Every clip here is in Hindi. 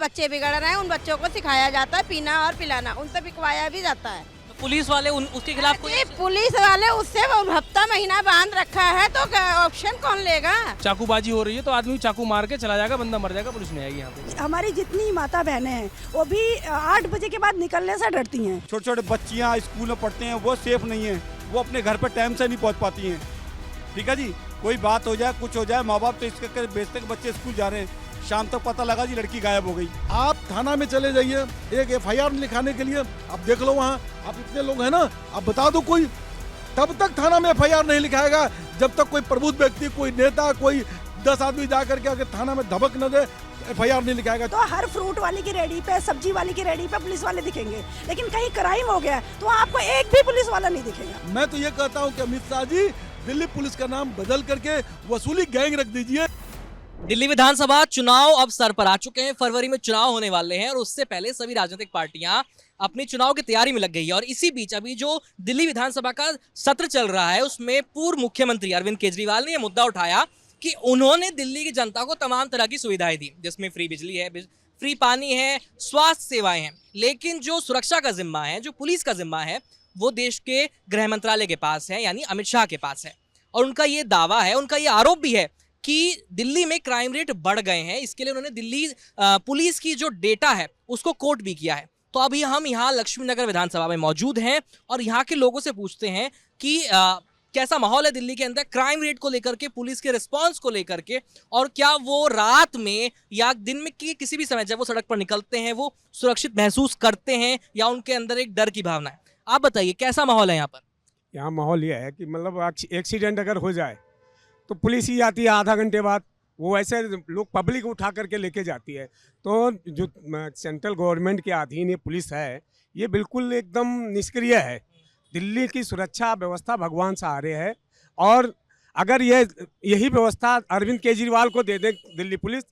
बच्चे बिगड़ रहे हैं, उन बच्चों को सिखाया जाता है पीना और पिलाना, उनसे बिकवाया भी जाता है। तो पुलिस वाले उसके खिलाफ कोई ये पुलिस वाले उससे हफ्ता महीना बांध रखा है, तो ऑप्शन कौन लेगा? चाकूबाजी हो रही है तो आदमी चाकू मार के चला जाएगा, बंदा मर जाएगा, पुलिस नहीं आएगी यहाँ पे। हमारी जितनी माता बहनें हैं वो भी 8 बजे के बाद निकलने से डरती हैं। छोटे छोटे बच्चियाँ स्कूल में पढ़ते हैं, वो सेफ नहीं है, वो अपने घर पर टाइम से नहीं पहुँच पाती हैं। ठीक है जी, कोई बात हो जाए, कुछ हो जाए, माँ बाप तो इसके बेचते के बच्चे स्कूल जा रहे हैं, शाम तक पता लगा जी लड़की गायब हो गई। आप थाना में चले जाइए एक एफआईआर लिखाने के लिए, आप देख लो वहाँ, आप इतने लोग हैं ना, आप बता दो कोई तब तक थाना में एफआईआर नहीं लिखाएगा जब तक कोई प्रबुद्ध व्यक्ति, कोई नेता, कोई 10 आदमी जा करके अगर थाना में धमक न दे, एफआईआर नहीं लिखाएगा। तो हर फ्रूट वाली की रेडी पे, सब्जी वाली की रेडी पे पुलिस वाले दिखेंगे, लेकिन कहीं क्राइम हो गया तो आपको एक भी पुलिस वाला नहीं दिखेगा। मैं तो ये कहता हूँ कि अमित शाह जी दिल्ली पुलिस का नाम बदल करके वसूली गैंग रख दीजिए। दिल्ली विधानसभा चुनाव अब सर पर आ चुके हैं। फरवरी में चुनाव होने वाले हैं और उससे पहले सभी राजनीतिक पार्टियां अपनी चुनाव की तैयारी में लग गई है। और इसी बीच अभी जो दिल्ली विधानसभा का सत्र चल रहा है उसमें पूर्व मुख्यमंत्री अरविंद केजरीवाल ने यह मुद्दा उठाया कि उन्होंने दिल्ली की जनता को तमाम तरह की सुविधाएं दी, जिसमें फ्री बिजली है, फ्री पानी है, स्वास्थ्य सेवाएं हैं, लेकिन जो सुरक्षा का जिम्मा है, जो पुलिस का जिम्मा है, वो देश के गृह मंत्रालय के पास है, यानी अमित शाह के पास है। और उनका ये दावा है, उनका ये आरोप भी है कि दिल्ली में क्राइम रेट बढ़ गए हैं। इसके लिए उन्होंने दिल्ली पुलिस की जो डेटा है उसको कोट भी किया है। तो अभी हम यहाँ लक्ष्मी नगर विधानसभा में मौजूद हैं और यहाँ के लोगों से पूछते हैं कि कैसा माहौल है दिल्ली के अंदर क्राइम रेट को लेकर के, पुलिस के रिस्पांस को लेकर के, और क्या वो रात में या दिन में किसी भी समय जब वो सड़क पर निकलते हैं वो सुरक्षित महसूस करते हैं या उनके अंदर एक डर की भावना है। आप बताइए कैसा माहौल है यहाँ पर? यहाँ माहौल ये है कि मतलब एक्सीडेंट अगर हो जाए तो पुलिस ही आती है आधा घंटे बाद, वो ऐसे लोग पब्लिक उठा करके लेके जाती है। तो जो सेंट्रल गवर्नमेंट के अधीन ये पुलिस है ये बिल्कुल एकदम निष्क्रिय है। दिल्ली की सुरक्षा व्यवस्था भगवान सहारे है, और अगर यही व्यवस्था अरविंद केजरीवाल को दे दे दिल्ली पुलिस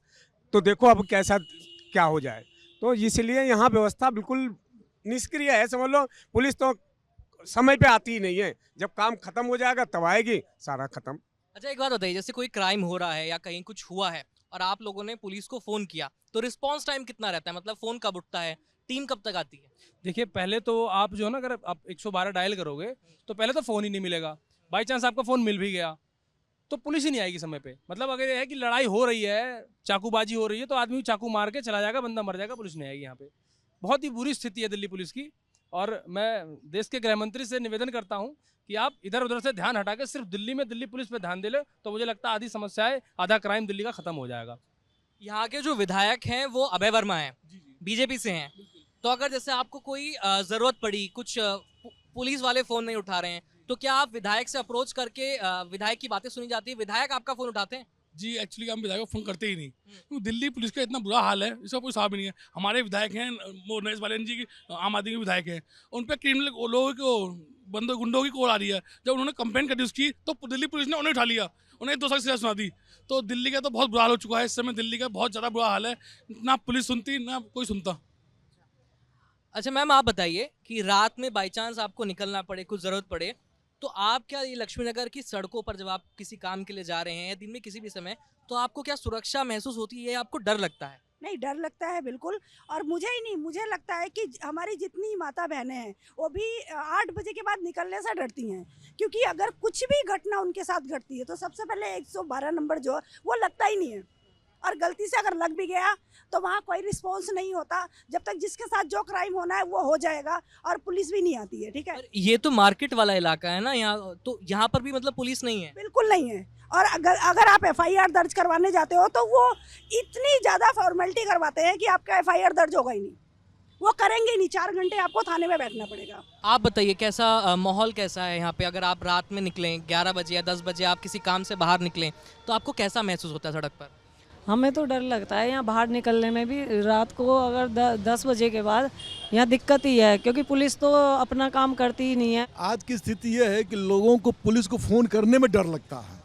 तो देखो अब कैसा क्या हो जाए। तो इसलिए यहाँ व्यवस्था बिल्कुल निष्क्रिय है, समझ लो। पुलिस तो समय पे आती ही नहीं है, जब काम खत्म हो जाएगा तब आएगी, सारा खत्म। अच्छा एक बात बताइए, जैसे कोई क्राइम हो रहा है या कहीं कुछ हुआ है और आप लोगों ने पुलिस को फोन किया तो रिस्पांस टाइम कितना रहता है? मतलब फोन कब उठता है, टीम कब तक आती है? देखिए पहले तो आप जो है ना, अगर आप 112 डायल करोगे तो पहले तो फ़ोन ही नहीं मिलेगा। बाई चांस आपका फ़ोन मिल भी गया तो पुलिस ही नहीं आएगी समय पे। मतलब अगर ये है कि लड़ाई हो रही है, चाकूबाजी हो रही है, तो आदमी चाकू मार के चला जाएगा, बंदा मर जाएगा, पुलिस नहीं आएगी यहाँ पे। बहुत ही बुरी स्थिति है दिल्ली पुलिस की। और मैं देश के गृह मंत्री से निवेदन करता हूँ कि आप इधर उधर से ध्यान हटा के सिर्फ दिल्ली में दिल्ली पुलिस पे ध्यान दे ले, तो मुझे लगता है आधी समस्याएं, आधा क्राइम दिल्ली का खत्म हो जाएगा। यहाँ के जो विधायक हैं वो अभय वर्मा हैं, बीजेपी से हैं। तो अगर जैसे आपको कोई जरूरत पड़ी, कुछ पुलिस वाले फोन नहीं उठा रहे हैं, तो क्या आप विधायक से अप्रोच करके विधायक की बातें सुनी जाती है, विधायक आपका फोन उठाते हैं? जी एक्चुअली हम विधायक को फोन करते ही नहीं, क्योंकि दिल्ली पुलिस का इतना बुरा हाल है, इसका कोई साहब नहीं है। हमारे विधायक हैं वो नरेश बालन जी की, आम आदमी के विधायक हैं, उन पर क्रिमिनल लोगों को बंदो गुंडों की कॉल आ रही है। जब उन्होंने कंप्लेंट करी उसकी तो दिल्ली पुलिस ने उन्हें उठा लिया, उन्हें 2 साल सजा सुना दी। तो दिल्ली का तो बहुत बुरा हाल हो चुका है, इस समय दिल्ली का बहुत ज़्यादा बुरा हाल है, ना पुलिस सुनती ना कोई सुनता। अच्छा मैम आप बताइए कि रात में बाई चांस आपको निकलना पड़े, कुछ ज़रूरत पड़े, तो आप क्या ये लक्ष्मी नगर की सड़कों पर जब आप किसी काम के लिए जा रहे हैं या दिन में किसी भी समय, तो आपको क्या सुरक्षा महसूस होती है या आपको डर लगता है? नहीं, डर लगता है बिल्कुल। और मुझे ही नहीं, मुझे लगता है कि हमारी जितनी माता बहनें हैं वो भी 8 बजे के बाद निकलने से डरती हैं, क्योंकि अगर कुछ भी घटना उनके साथ घटती है तो सबसे पहले 112 नंबर जो है वो लगता ही नहीं है, और गलती से अगर लग भी गया तो वहाँ कोई रिस्पॉन्स नहीं होता जब तक जिसके साथ जो क्राइम होना है वो हो जाएगा, और पुलिस भी नहीं आती है। ठीक है, ये तो मार्केट वाला इलाका है ना यहाँ, तो यहाँ पर भी मतलब पुलिस नहीं है? बिल्कुल नहीं है। और अगर आप एफआईआर दर्ज करवाने जाते हो तो वो इतनी ज़्यादा फॉर्मेलिटी करवाते हैं कि आपका एफआईआर दर्ज होगा ही नहीं, वो करेंगे ही नहीं। 4 घंटे आपको थाने में बैठना पड़ेगा। आप बताइए कैसा माहौल कैसा है यहाँ पे? अगर आप रात में निकलें 11 बजे या 10 बजे, आप किसी काम से बाहर निकलें, तो आपको कैसा महसूस होता है सड़क पर? हमें तो डर लगता है यहाँ बाहर निकलने में भी। रात को अगर 10 बजे के बाद यहाँ दिक्कत ही है, क्योंकि पुलिस तो अपना काम करती ही नहीं है। आज की स्थिति यह है कि लोगों को पुलिस को फ़ोन करने में डर लगता है।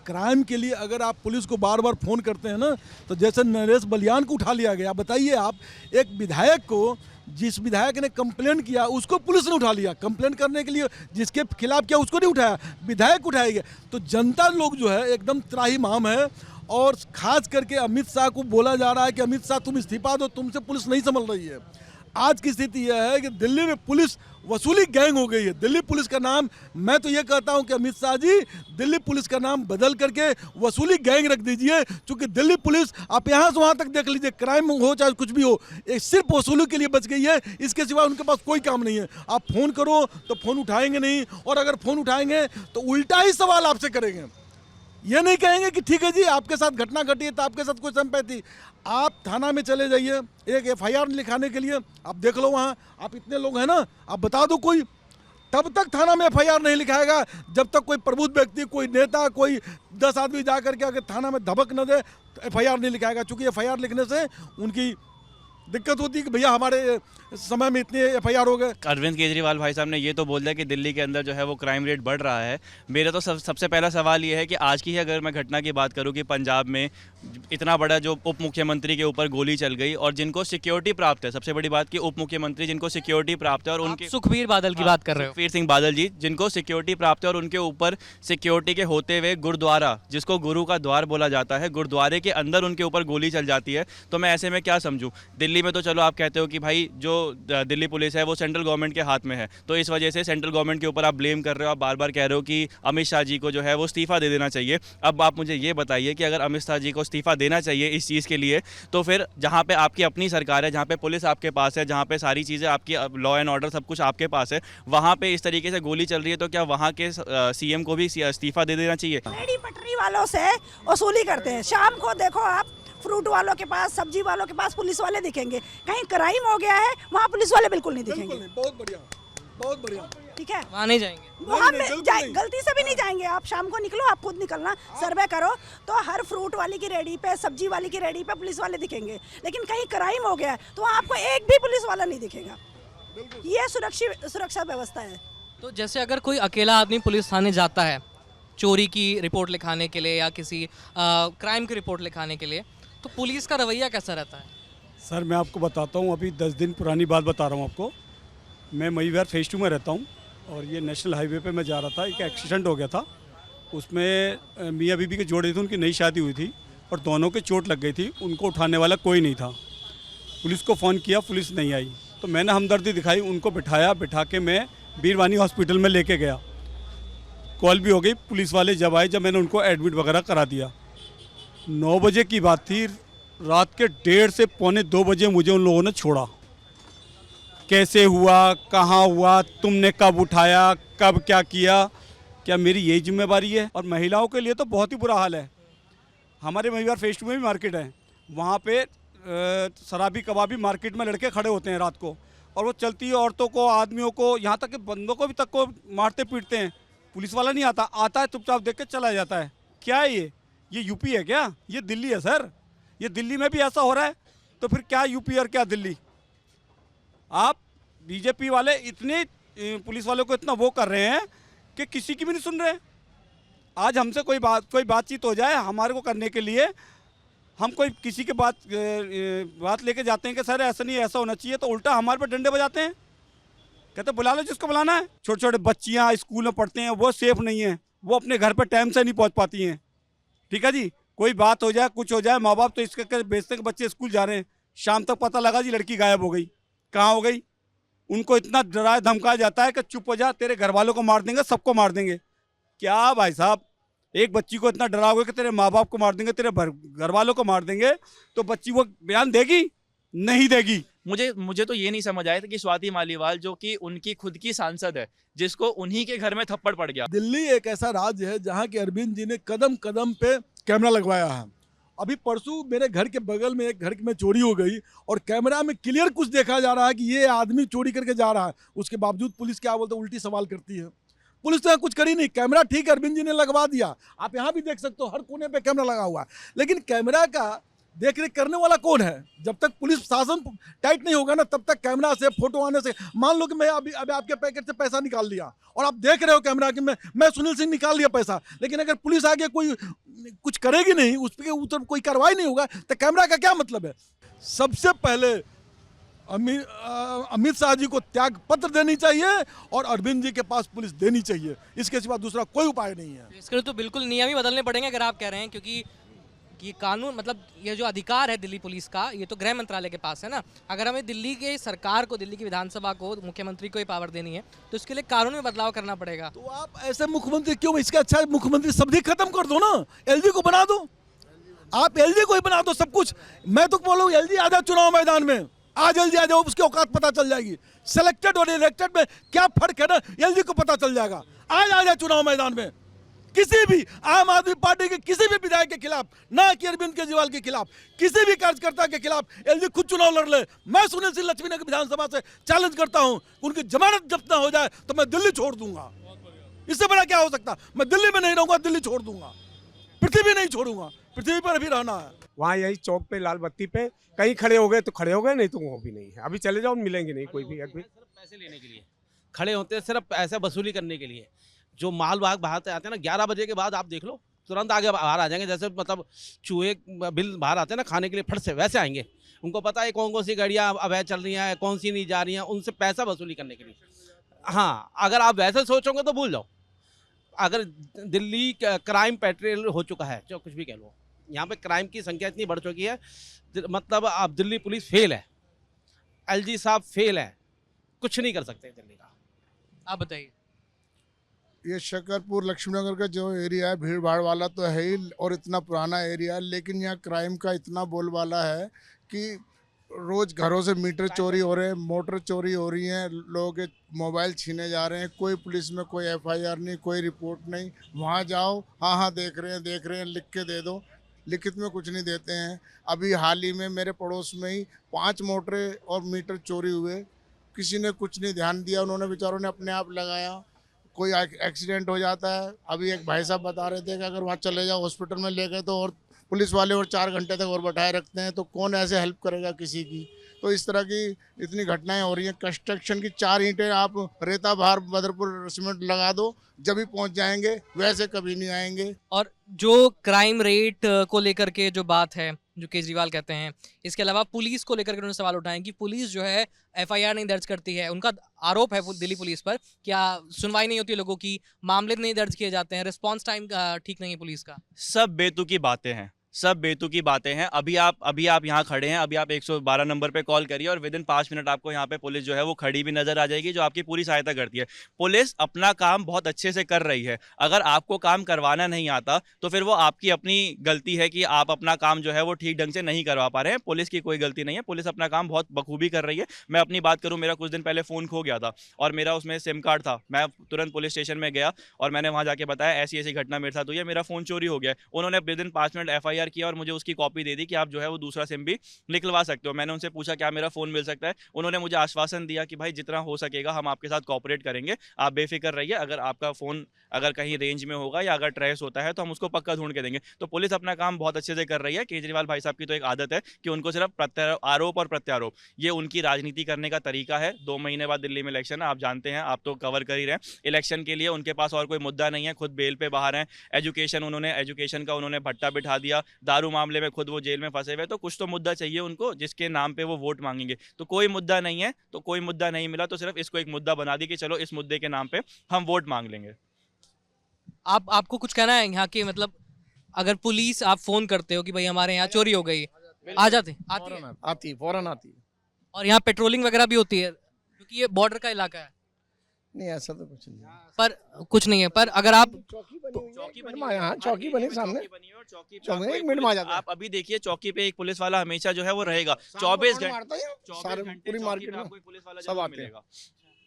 क्राइम के लिए अगर आप पुलिस को बार बार फ़ोन करते हैं ना, तो जैसे नरेश बलियान को उठा लिया गया। बताइए आप, एक विधायक को, जिस विधायक ने कंप्लेंट किया उसको पुलिस ने उठा लिया, कंप्लेंट करने के लिए जिसके खिलाफ किया उसको नहीं उठाया, विधायक उठाया गया। तो जनता लोग जो है एकदम त्राही माम है, और खास करके अमित शाह को बोला जा रहा है कि अमित शाह तुम इस्तीफा दो, तुमसे पुलिस नहीं संभल रही है। आज की स्थिति यह है कि दिल्ली में पुलिस वसूली गैंग हो गई है। दिल्ली पुलिस का नाम, मैं तो ये कहता हूं कि अमित शाह जी दिल्ली पुलिस का नाम बदल करके वसूली गैंग रख दीजिए, क्योंकि दिल्ली पुलिस आप यहाँ से वहाँ तक देख लीजिए, क्राइम हो चाहे कुछ भी हो, ये सिर्फ वसूली के लिए बच गई है। इसके सिवा उनके पास कोई काम नहीं है। आप फ़ोन करो तो फ़ोन उठाएंगे नहीं, और अगर फ़ोन उठाएंगे तो उल्टा ही सवाल आपसे करेंगे। ये नहीं कहेंगे कि ठीक है जी आपके साथ घटना घटी है तो आपके साथ कोई संपत्ति। आप थाना में चले जाइए एक एफआईआर लिखाने के लिए, आप देख लो वहाँ, आप इतने लोग हैं ना, आप बता दो कोई, तब तक थाना में एफआईआर नहीं लिखाएगा जब तक कोई प्रबुद्ध व्यक्ति, कोई नेता, कोई 10 आदमी जा करके अगर थाना में धबक न दे तो एफआईआर नहीं लिखाएगा। क्योंकि एफआईआर लिखने से उनकी दिक्कत होती है कि भैया हमारे समय में इतने एफआईआर हो गए। अरविंद केजरीवाल भाई साहब ने ये तो बोल दिया कि दिल्ली के अंदर जो है वो क्राइम रेट बढ़ रहा है। मेरा तो सबसे पहला सवाल ये है कि आज की ही अगर मैं घटना की बात करूं कि पंजाब में इतना बड़ा जो उप मुख्यमंत्री के ऊपर गोली चल गई और जिनको सिक्योरिटी प्राप्त है, सबसे बड़ी बात कि उप मुख्यमंत्री जिनको सिक्योरिटी प्राप्त है और उनके सुखबीर बादल की बात कर रहे हो? सुखबीर सिंह बादल जी, जिनको सिक्योरिटी प्राप्त है और उनके ऊपर सिक्योरिटी के होते हुए गुरुद्वारा, जिसको गुरु का द्वार बोला जाता है, गुरुद्वारे के अंदर उनके ऊपर गोली चल जाती है। तो मैं ऐसे में क्या समझूं? दिल्ली में तो चलो आप कहते हो कि भाई जो दिल्ली पुलिस है वो सेंट्रल गवर्नमेंट के हाथ में है, तो इस वजह से सेंट्रल गवर्नमेंट के ऊपर आप ब्लेम कर रहे हो, आप बार बार कह रहे हो कि अमित शाह जी को जो है वो इस्तीफा दे देना चाहिए। अब आप मुझे ये बताइए कि अगर अमित शाह जी को इस्तीफा देना चाहिए इस चीज़ के लिए, तो फिर जहाँ पे आपकी अपनी सरकार है, जहाँ पे पुलिस आपके पास है, जहाँ पे सारी चीज़ें आपकी लॉ एंड ऑर्डर सब कुछ आपके पास है, वहाँ पे इस तरीके से गोली चल रही है, तो क्या वहाँ के सीएम को भी इस्तीफा दे देना चाहिए? रेडी पटरी वालों से वसूली करते हैं। शाम को देखो आप फ्रूट वालों के पास, सब्जी वालों के पास पुलिस वाले दिखेंगे। कहीं क्राइम हो गया है वहाँ पुलिस वाले बिल्कुल नहीं दिखेंगे। बहुत बढ़िया, बहुत बढ़िया। ठीक है, वहाँ नहीं जाएंगे, वहाँ गलती से भी नहीं जाएंगे। आप शाम को निकलो, आप खुद निकलना, सर्वे करो तो हर फ्रूट वाली की रेडी पे, सब्जी वाली की रेडी पे पुलिस वाले दिखेंगे। लेकिन कहीं क्राइम हो गया है तो वहाँ आपको एक भी पुलिस वाला नहीं दिखेगा। ये सुरक्षा व्यवस्था है। तो जैसे अगर कोई अकेला आदमी पुलिस थाने जाता है चोरी की रिपोर्ट लिखाने के लिए या किसी क्राइम की रिपोर्ट लिखाने के लिए, तो पुलिस का रवैया कैसा रहता है? सर मैं आपको बताता हूँ, अभी 10 दिन पुरानी बात बता रहा हूँ आपको। मैं मई विहार फेज 2 में रहता हूँ और ये नेशनल हाईवे पे मैं जा रहा था, एक एक्सीडेंट हो गया था। उसमें मियाँ बीबी के जोड़े थे, उनकी नई शादी हुई थी और दोनों के चोट लग गई थी। उनको उठाने वाला कोई नहीं था। पुलिस को फ़ोन किया, पुलिस नहीं आई, तो मैंने हमदर्दी दिखाई, उनको बिठा के मैं बीरवानी हॉस्पिटल में लेके गया। कॉल भी हो गई, पुलिस वाले जब आए, जब मैंने उनको एडमिट वगैरह करा दिया। 9 बजे की बात थी, रात के 1:30 से 1:45 बजे मुझे उन लोगों ने छोड़ा। कैसे हुआ, कहाँ हुआ, तुमने कब उठाया, कब क्या किया, क्या मेरी यही जिम्मेवारी है? और महिलाओं के लिए तो बहुत ही बुरा हाल है। हमारे महिवार फेज 2 में भी मार्केट है, वहाँ पे शराबी कबाबी मार्केट में लड़के खड़े होते हैं रात को, और वो चलती औरतों को, आदमियों को, यहाँ तक कि बंदों को भी तक को मारते पीटते हैं। पुलिस वाला नहीं आता है चुपचाप देख के चला जाता है। क्या है ये यूपी है क्या? ये दिल्ली है सर। ये दिल्ली में भी ऐसा हो रहा है तो फिर क्या यूपी और क्या दिल्ली? आप बीजेपी वाले इतने पुलिस वालों को इतना वो कर रहे हैं कि किसी की भी नहीं सुन रहे। आज हमसे कोई बातचीत हो जाए हमारे को करने के लिए, हम कोई किसी के बात लेके जाते हैं कि सर ऐसा नहीं, ऐसा होना चाहिए, तो उल्टा हमारे पर डंडे बजाते हैं। कहते बुला लो जिसको बुलाना है। छोटे छोटे बच्चियाँ स्कूल में पढ़ते हैं, वो सेफ नहीं है, वो अपने घर पर टाइम से नहीं पहुँच पाती हैं। ठीक है जी, कोई बात हो जाए, कुछ हो जाए, माँ बाप तो इसके भेजते हैं कि बच्चे स्कूल जा रहे हैं, शाम तक पता लगा जी लड़की गायब हो गई। कहाँ हो गई? उनको इतना डराया धमकाया जाता है कि चुप हो जा, तेरे घर वालों को मार देंगे, सबको मार देंगे। क्या भाई साहब, एक बच्ची को इतना डराओगे कि तेरे माँ बाप को मार देंगे, तेरे घर वालों को मार देंगे, तो बच्ची वो बयान देगी? नहीं देगी। मुझे तो ये नहीं समझ आया था कि स्वाति मालीवाल जो कि उनकी खुद की सांसद है, जिसको उन्हीं के घर में थप्पड़ पड़ गया। दिल्ली एक ऐसा राज्य है जहाँ के अरविंद जी ने कदम कदम पे कैमरा लगवाया है। अभी परसों मेरे घर के बगल में एक घर में चोरी हो गई और कैमरा में क्लियर कुछ देखा जा रहा है कि ये आदमी चोरी करके जा रहा है। उसके बावजूद पुलिस क्या बोलते उल्टी सवाल करती है। पुलिस तो कुछ करी नहीं, कैमरा ठीक अरविंद जी ने लगवा दिया। आप यहाँ भी देख सकते हो, हर कोने पे कैमरा लगा हुआ है, लेकिन कैमरा का देख रेख करने वाला कौन है? जब तक पुलिस शासन टाइट नहीं होगा ना, तब तक कैमरा से फोटो आने से, मान लो कि मैं अभी आपके पैकेट से पैसा निकाल लिया और आप देख रहे हो कैमरा कि मैं सुनील सिंह निकाल लिया पैसा, लेकिन अगर पुलिस आगे कोई कुछ करेगी नहीं, उस पर ऊपर कोई कार्रवाई नहीं होगा, तो कैमरा का क्या मतलब है? सबसे पहले अमित शाह जी को त्याग पत्र देनी चाहिए और अरविंद जी के पास पुलिस देनी चाहिए। इसके सिवा दूसरा कोई उपाय नहीं है। इसके लिए तो बिल्कुल नियम ही बदलने पड़ेंगे अगर आप कह रहे हैं, क्योंकि कि कानून मतलब ये जो अधिकार है दिल्ली पुलिस का, ये तो गृह मंत्रालय के पास है ना। अगर हमें दिल्ली के सरकार को, दिल्ली की विधानसभा को, मुख्यमंत्री को ये पावर देनी है तो इसके लिए कानून में बदलाव करना पड़ेगा। तो आप ऐसे मुख्यमंत्री क्यों, इसका अच्छा मुख्यमंत्री शब्द ही खत्म कर दो ना, एलजी को बना दो, आप एलजी को ही बना दो सब कुछ। मैं तो बोलूँ एलजी आ जाओ चुनाव मैदान में, आज एलजी आ जाओ, उसकी औकात पता चल जाएगी। सिलेक्टेड और इलेक्टेड में क्या फर्क है ना, एलजी को पता चल जाएगा। आज आ जाए चुनाव मैदान में, किसी भी आम आदमी पार्टी के किसी भी विधायक के खिलाफ, ना कि अरविंद केजरीवाल के खिलाफ, किसी भी कार्यकर्ता के खिलाफ एलजी खुद चुनाव लड़ ले। मैं सुनील सिंह लक्ष्मी नगर विधानसभा से चैलेंज करता हूं, उनकी जमानत जब्त ना हो जाए तो मैं दिल्ली छोड़ दूंगा। इससे बड़ा क्या हो सकता, मैं दिल्ली में नहीं रहूंगा, दिल्ली छोड़ दूंगा, पृथ्वी नहीं छोड़ूंगा, पृथ्वी पर भी रहना है। वहाँ यही चौक पे लाल बत्ती पे कहीं खड़े हो गए तो खड़े हो गए, नहीं तो वो भी नहीं है। अभी चले जाओ, मिलेंगे नहीं कोई भी। अभी पैसे लेने के लिए खड़े होते हैं, सिर्फ पैसा वसूली करने के लिए। जो माल वाहक बाहर से आते हैं ना, 11 बजे के बाद आप देख लो, तुरंत आगे बाहर आ जाएंगे। जैसे मतलब चूहे बिल बाहर आते हैं ना खाने के लिए, फट से वैसे आएंगे। उनको पता है कौन कौन सी गाड़ियाँ अवैध चल रही हैं, कौन सी नहीं जा रही हैं, उनसे पैसा वसूली करने के लिए। हाँ, अगर आप वैसे सोचोगे तो भूल जाओ। अगर दिल्ली क्राइम पेट्रोल हो चुका है, जो कुछ भी कह लो, यहाँ पे क्राइम की संख्या इतनी बढ़ चुकी है, मतलब अब दिल्ली पुलिस फेल है, एलजी साहब फेल है, कुछ नहीं कर सकते दिल्ली का। आप बताइए। ये शकरपुर लक्ष्मीनगर का जो एरिया है, भीड़ भाड़ वाला तो है ही, और इतना पुराना एरिया है, लेकिन यहाँ क्राइम का इतना बोलबाला है कि रोज घरों से मीटर चोरी हो रहे हैं, मोटर चोरी हो रही हैं, लोगों के मोबाइल छीने जा रहे हैं। कोई पुलिस में कोई एफआईआर नहीं, कोई रिपोर्ट नहीं। वहाँ जाओ, हाँ देख रहे हैं, लिख के दे दो, लिखित में कुछ नहीं देते हैं। अभी हाल ही में मेरे पड़ोस में ही 5 मोटरें और मीटर चोरी हुए, किसी ने कुछ नहीं ध्यान दिया, उन्होंने बेचारों ने अपने आप लगाया। कोई एक्सीडेंट हो जाता है। अभी एक भाई साहब बता रहे थे कि अगर वहाँ चले जाओ हॉस्पिटल में ले गए तो और पुलिस वाले और 4 घंटे तक और बैठाए रखते हैं, तो कौन ऐसे हेल्प करेगा किसी की। तो इस तरह की इतनी घटनाएं हो रही हैं। कंस्ट्रक्शन की 4 ईंटें आप रेता भार बदरपुर सीमेंट लगा दो, जब भी पहुंच जाएंगे, वैसे कभी नहीं आएंगे। और जो क्राइम रेट को लेकर के जो बात है, जो केजरीवाल कहते हैं, इसके अलावा पुलिस को लेकर के उन्होंने सवाल उठाए कि पुलिस जो है एफआईआर नहीं दर्ज करती है। उनका आरोप है दिल्ली पुलिस पर, क्या सुनवाई नहीं होती है लोगों की, मामले नहीं दर्ज किए जाते हैं, रिस्पांस टाइम ठीक नहीं है पुलिस का। सब बेतुकी बातें हैं, सब बेतुकी बातें हैं। अभी आप यहाँ खड़े हैं, अभी आप 112 नंबर पे कॉल करिए और विदिन 5 मिनट आपको यहाँ पे पुलिस जो है वो खड़ी भी नजर आ जाएगी, जो आपकी पूरी सहायता करती है। पुलिस अपना काम बहुत अच्छे से कर रही है। अगर आपको काम करवाना नहीं आता तो फिर वो आपकी अपनी गलती है कि आप अपना काम जो है वो ठीक ढंग से नहीं करवा पा रहे हैं। पुलिस की कोई गलती नहीं है, पुलिस अपना काम बहुत बखूबी कर रही है। मैं अपनी बात करूँ, मेरा कुछ दिन पहले फ़ोन खो गया था और मेरा उसमें सिम कार्ड था। मैं तुरंत पुलिस स्टेशन में गया और मैंने वहाँ जाके बताया ऐसी ऐसी घटना मेरे साथ हुई है, मेरा फ़ोन चोरी हो गया। उन्होंने विदिन 5 मिनट FIR किया और मुझे उसकी कॉपी दे दी कि आप जो है वो दूसरा सिम भी निकलवा सकते हो। मैंने उनसे पूछा क्या मेरा फ़ोन मिल सकता है, उन्होंने मुझे आश्वासन दिया कि भाई जितना हो सकेगा हम आपके साथ कोऑपरेट करेंगे, आप बेफिक्र रहिए। अगर आपका फ़ोन अगर कहीं रेंज में होगा या अगर ट्रेस होता है तो हम उसको पक्का ढूंढ के देंगे। तो पुलिस अपना काम बहुत अच्छे से कर रही है। केजरीवाल भाई साहब की तो एक आदत है कि उनको सिर्फ आरोप और प्रत्यारोप, ये उनकी राजनीति करने का तरीका है। 2 महीने बाद दिल्ली में इलेक्शन है, आप जानते हैं, आप तो कवर कर ही रहे हैं। इलेक्शन के लिए उनके पास और कोई मुद्दा नहीं है, खुद बेल पे बाहर हैं। एजुकेशन का उन्होंने भट्टा बिठा दिया, दारू मामले में खुद वो जेल में फंसे हुए। तो कुछ तो मुद्दा चाहिए उनको जिसके नाम पे वो वोट मांगेंगे। तो कोई मुद्दा नहीं है, तो कोई मुद्दा नहीं मिला तो सिर्फ इसको एक मुद्दा बना दी कि चलो इस मुद्दे के नाम पे हम वोट मांग लेंगे। आपको कुछ कहना है यहाँ के, मतलब अगर पुलिस आप फोन करते हो कि भाई हमारे यहाँ चोरी हो गई, आ जाते आती फौरन आती है। और यहाँ पेट्रोलिंग वगैरह भी होती है क्योंकि ये बॉर्डर का इलाका है। नहीं ऐसा तो कुछ नहीं है, पर कुछ नहीं है। पर अगर आप चौकी बनी सामने, चौकी 1 मिनट में आ जाता है। आप अभी देखिए चौकी पे एक पुलिस वाला हमेशा जो है वो रहेगा 24 घंटे, पूरी मार्केट में पुलिस वाला सब आते हैं।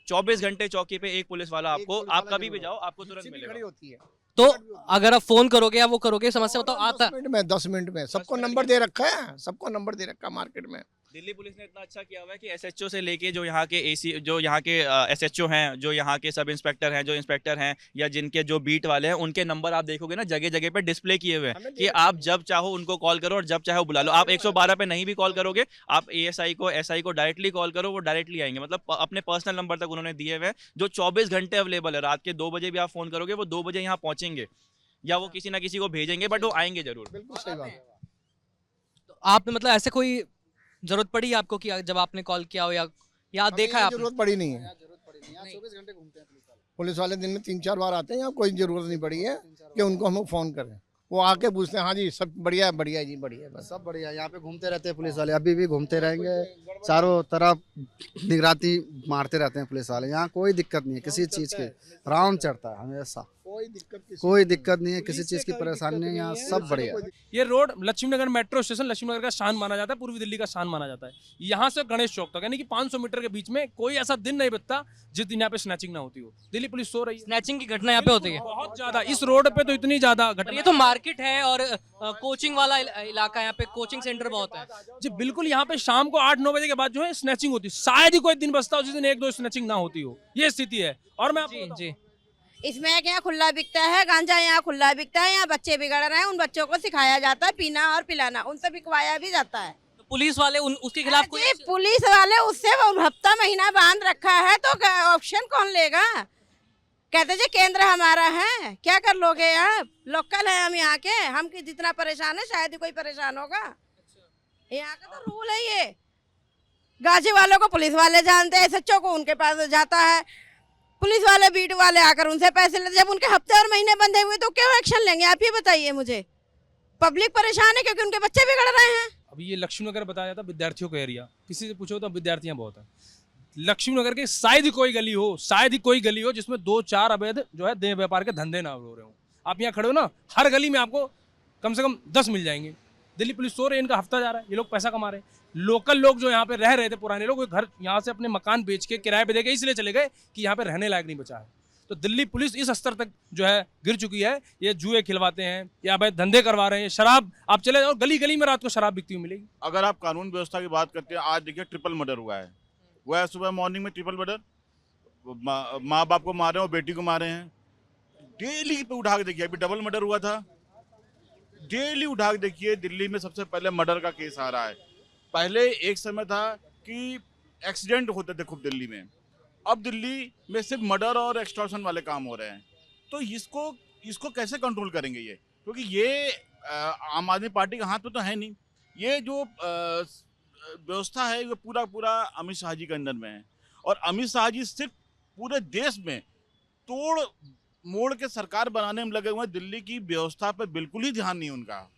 24 घंटे चौकी पे एक पुलिस वाला आपको, आप कभी भी जाओ आपको तुरंत मिलेगा। खड़ी होती है। तो अगर आप फोन करोगे या वो करोगे, समस्या बताओ आता 10 मिनट में सबको नंबर दे रखा है, सबको नंबर दे रखा है मार्केट में। दिल्ली पुलिस ने इतना अच्छा किया हुआ है कि SHO से लेके जो यहाँ के जो यहाँ के SHO हैं, जो यहाँ के सब इंस्पेक्टर हैं, जो इंस्पेक्टर हैं या जिनके जो बीट वाले हैं, उनके नंबर आप देखोगे ना जगह जगह पे डिस्प्ले किए हुए हैं कि आप जब चाहो उनको कॉल करो और जब चाहो बुला लो। आप 112 पे नहीं भी कॉल करोगे, आप ASI को SI को डायरेक्टली कॉल करो, वो डायरेक्टली आएंगे। मतलब अपने पर्सनल नंबर तक उन्होंने दिए हुए हैं जो 24 घंटे अवेलेबल है। रात के 2 बजे भी आप फोन करोगे वो 2 बजे यहाँ पहुंचेंगे या वो किसी ना किसी को भेजेंगे, बट वो आएंगे जरूर। बिल्कुल सही बात। तो आपने मतलब ऐसे कोई जरूरत पड़ी आपको कि जब आपने कॉल किया हो या देखा है आपने? जरूरत पड़ी नहीं है, 24 घंटे घूमते हैं पुलिस वाले। दिन में 3-4 बार आते हैं, यहाँ कोई जरूरत नहीं पड़ी है कि उनको हम लोग फोन करें। वो आके पूछते हैं हाँ जी सब बढ़िया है, बढ़िया है जी, बढ़िया है, बस सब बढ़िया। यहाँ पे घूमते रहते हैं पुलिस वाले, अभी भी घूमते रहेंगे, चारों तरफ निगरानी मारते रहते हैं पुलिस वाले। यहाँ कोई दिक्कत नहीं है किसी चीज़ की, राउंड चढ़ता है हमेशा, कोई दिक्कत नहीं है, किसी चीज़ की परेशानी नहीं है, यहाँ सब बढ़िया है। ये road Laxmi Nagar metro station Laxmi Nagar का शान माना जाता है, पूर्वी दिल्ली का शान माना जाता है। यहाँ से गणेश चौक तक यानी कि 500 मीटर के बीच में कोई ऐसा दिन नहीं बचता जिस दिन यहाँ पे स्नैचिंग ना होती हो। दिल्ली पुलिस सो रही है, स्नैचिंग की घटना यहाँ पे होती है बहुत ज्यादा, इस रोड पे तो इतनी ज्यादा घटना। ये तो मार्केट है और कोचिंग वाला इलाका है, यहाँ पे कोचिंग सेंटर बहुत है जी बिल्कुल। यहाँ पे शाम को 8-9 बजे के बाद जो है स्नैचिंग होती है, शायद ही कोई दिन बचता हो जिस दिन 1-2 स्नैचिंग ना होती हो, ये स्थिति है। और मैं आपको जी इसमें यहाँ खुला बिकता है, गांजा यहाँ खुला बिकता है, यहाँ बच्चे बिगड़ रहे हैं, उन बच्चों को सिखाया जाता है पीना और पिलाना, उनसे बिकवाया भी जाता है। तो पुलिस वाले उसके खिलाफ कोई पुलिस वाले उससे हफ्ता महीना बांध रखा है, तो ऑप्शन कौन लेगा? कहते जी केंद्र हमारा है, क्या कर लोगे आप? लोकल है हम यहाँ के, हम जितना परेशान है शायद ही कोई परेशान होगा। यहाँ का तो रूल है ये। गाजी वालों को पुलिस वाले जानते हैं, सच्चों को उनके पास जाता है, पुलिस वाले बीट वाले आकर उनसे पैसे लेते। जब उनके हफ्ते और महीने बंधे हुए तो क्यों एक्शन लेंगे? आप ही बताइए मुझे। पब्लिक परेशान है क्योंकि उनके बच्चे बिगड़ रहे हैं। अभी ये लक्ष्मीनगर बताया जाता विद्यार्थियों का एरिया, किसी से पूछो तो विद्यार्थियां बहुत हैं। लक्ष्मीनगर के शायद ही कोई गली हो जिसमें 2-4 अवैध जो है देह व्यापार के धंधे ना हो रहे हो। आप यहाँ खड़े हो ना, हर गली में आपको कम से कम 10 मिल जाएंगे। दिल्ली पुलिस सो रही है, इनका हफ्ता जा रहा है, ये लोग पैसा कमा रहे हैं। लोकल लोग जो यहाँ पे रह रहे थे, पुराने लोग, घर यहाँ से अपने मकान बेच के किराए पे देके इसलिए चले गए कि यहाँ पे रहने लायक नहीं बचा है। तो दिल्ली पुलिस इस स्तर तक जो है गिर चुकी है। ये जुए खिलवाते हैं या भाई धंधे करवा रहे हैं, शराब आप चले जाओ गली गली में रात को शराब बिकती हुई मिलेगी। अगर आप कानून व्यवस्था की बात करते हैं, आज देखिए ट्रिपल मर्डर हुआ है सुबह मॉर्निंग में ट्रिपल मर्डर, माँ बाप को मारे और बेटी को मारे हैं। डेली पे उठा के देखिए, अभी डबल मर्डर हुआ था, डेली उठा के देखिए दिल्ली में सबसे पहले मर्डर का केस आ रहा है। पहले एक समय था कि एक्सीडेंट होते थे खूब दिल्ली में, अब दिल्ली में सिर्फ मर्डर और एक्सटॉर्शन वाले काम हो रहे हैं। तो इसको कैसे कंट्रोल करेंगे ये? क्योंकि ये आम आदमी पार्टी के हाथ में तो है नहीं। ये जो व्यवस्था है ये पूरा अमित शाह जी के अंदर में है, और अमित शाह जी सिर्फ पूरे देश में तोड़ मोड़ के सरकार बनाने में लगे हुए हैं। दिल्ली की व्यवस्था पे बिल्कुल ही ध्यान नहीं उनका।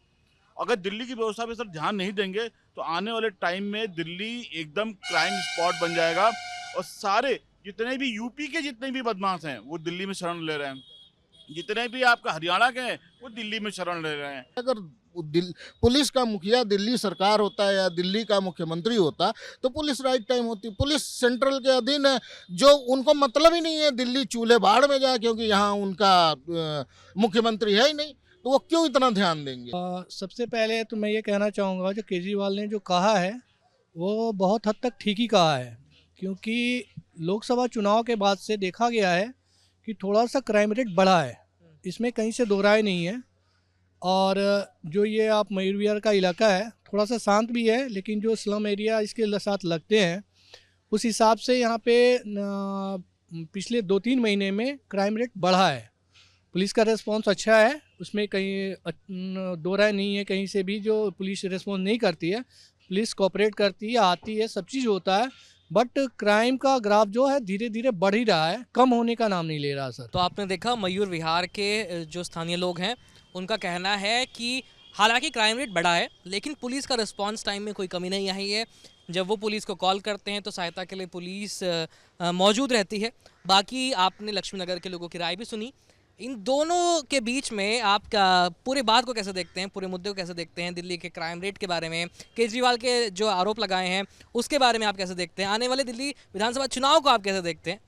अगर दिल्ली की व्यवस्था पे सर ध्यान नहीं देंगे तो आने वाले टाइम में दिल्ली एकदम क्राइम स्पॉट बन जाएगा, और सारे जितने भी यूपी के जितने भी बदमाश हैं वो दिल्ली में शरण ले रहे हैं, जितने भी आपका हरियाणा के हैं वो दिल्ली में शरण ले रहे हैं। अगर पुलिस का मुखिया दिल्ली सरकार होता है या दिल्ली का मुख्यमंत्री होता तो पुलिस राइट टाइम होती। पुलिस सेंट्रल के अधीन है, जो उनको मतलब ही नहीं है दिल्ली चूल्हे भाड़ में जाए, क्योंकि यहाँ उनका मुख्यमंत्री है ही नहीं, तो वो क्यों इतना ध्यान देंगे? सबसे पहले तो मैं ये कहना चाहूँगा जो केजरीवाल ने जो कहा है वो बहुत हद तक ठीक ही कहा है, क्योंकि लोकसभा चुनाव के बाद से देखा गया है कि थोड़ा सा क्राइम रेट बढ़ा है, इसमें कहीं से दो राय नहीं है। और जो ये आप मयूर विहार का इलाका है थोड़ा सा शांत भी है, लेकिन जो स्लम एरिया इसके साथ लगते हैं उस हिसाब से यहाँ पे पिछले 2-3 महीने में क्राइम रेट बढ़ा है। पुलिस का रिस्पॉन्स अच्छा है, उसमें कहीं दो राय नहीं है कहीं से भी। जो पुलिस रिस्पॉन्स नहीं करती है, पुलिस कोऑपरेट करती है, आती है, सब चीज़ होता है, बट क्राइम का ग्राफ जो है धीरे धीरे बढ़ ही रहा है, कम होने का नाम नहीं ले रहा सर। तो आपने देखा मयूर विहार के जो स्थानीय लोग हैं उनका कहना है कि हालांकि क्राइम रेट बढ़ा है लेकिन पुलिस का रिस्पांस टाइम में कोई कमी नहीं आई है। जब वो पुलिस को कॉल करते हैं तो सहायता के लिए पुलिस मौजूद रहती है। बाकी आपने लक्ष्मीनगर के लोगों की राय भी सुनी। इन दोनों के बीच में आप पूरे बात को कैसे देखते हैं, पूरे मुद्दे को कैसे देखते हैं? दिल्ली के क्राइम रेट के बारे में, केजरीवाल के जो आरोप लगाए हैं उसके बारे में आप कैसे देखते हैं? आने वाले दिल्ली विधानसभा चुनाव को आप कैसे देखते हैं?